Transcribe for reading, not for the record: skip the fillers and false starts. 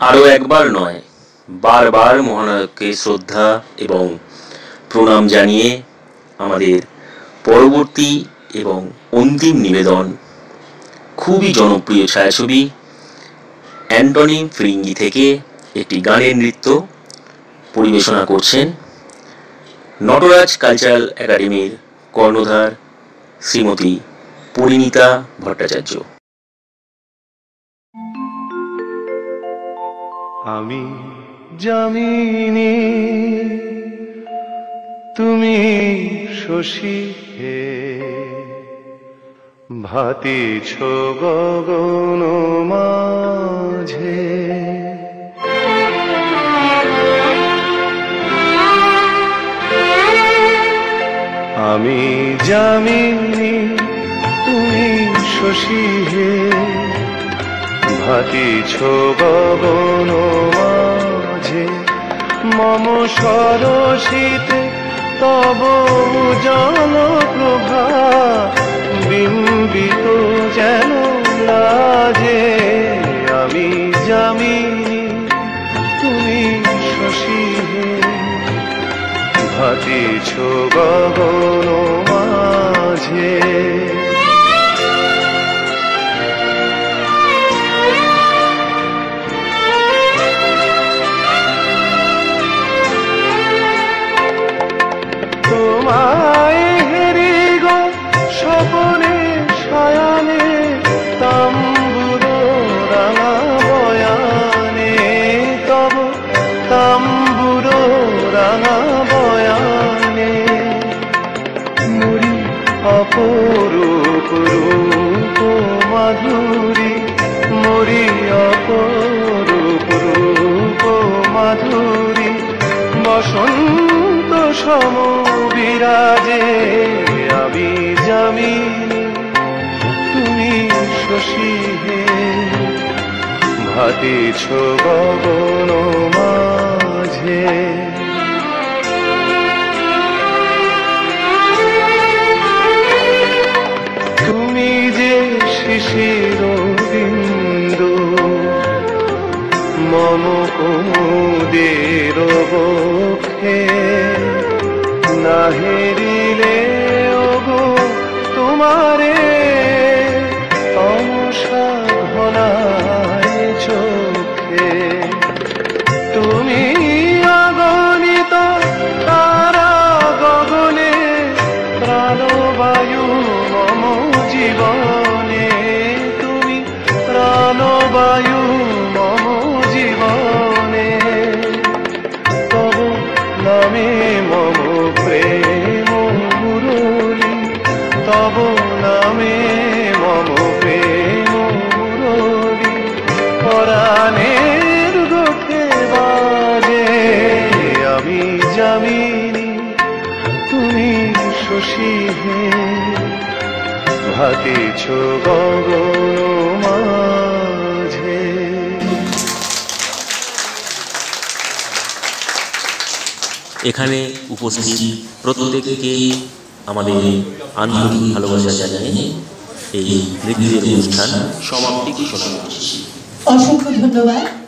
আরও একবার নয়, বারবার মহানায়ককে শ্রদ্ধা এবং প্রণাম জানিয়ে আমাদের পরবর্তী এবং অন্তিম নিবেদন খুবই জনপ্রিয় ছায়াছবি অ্যান্টনি ফিরিঙ্গি থেকে একটি গানের নৃত্য পরিবেশনা করছেন নটরাজ কালচারাল একাডেমির কর্ণধার শ্রীমতী পরিণীতা ভট্টাচার্য। আমি যামিনী তুমি শশী হে, ভাতিছ গগন মাঝে। আমি যামিনী তুমি শশী হে, ভাতিছ গগন মাঝে। মম সরসিতে তব জল প্রভা, বিম্বিত যেন লাজে। আমি যামিনী তুমি শশী হে, ভাতিছ গগন মাঝে। তোমায় হেরি গো স্বপনে শয়নে, তাম্বুর রাঙা বয়ানে। তব তাম্বুর রাঙা বয়ানে, মুড়ি অপরূপ রূপ মাধুরী। মুড়ি অপরূপ রূপ মাধুরী, বসন্ত সম বিরাজে। আমি যামিনী তুমি শশী হে, ভাতিছ গগন মাঝে। তুমি যে শিশির বিন্দু, মম কুমুদের বক্ষে। না হেরিলে ওগো তোমারে, তমসা ঘনায় চোখে। তুমি অগণিত তারা গগনে, প্রাণবায়ু মম জীবনে। তুমি প্রাণবায়ু মম জীবনে। তব নামে মম প্রেম মুরলী, তব নামে মম প্রেম মুরলী। পরাণের গোঠে বাজে। আমি যামিনী তুমি শশী হে, ভাতিছ গগন মাঝে। এখানে উপস্থিত প্রত্যেককে আমাদের আন্তরিক ভালোবাসা জানিয়ে এই নৃত্যের অনুষ্ঠান সমাপ্তি ঘোষণা করছি। অসংখ্য ধন্যবাদ।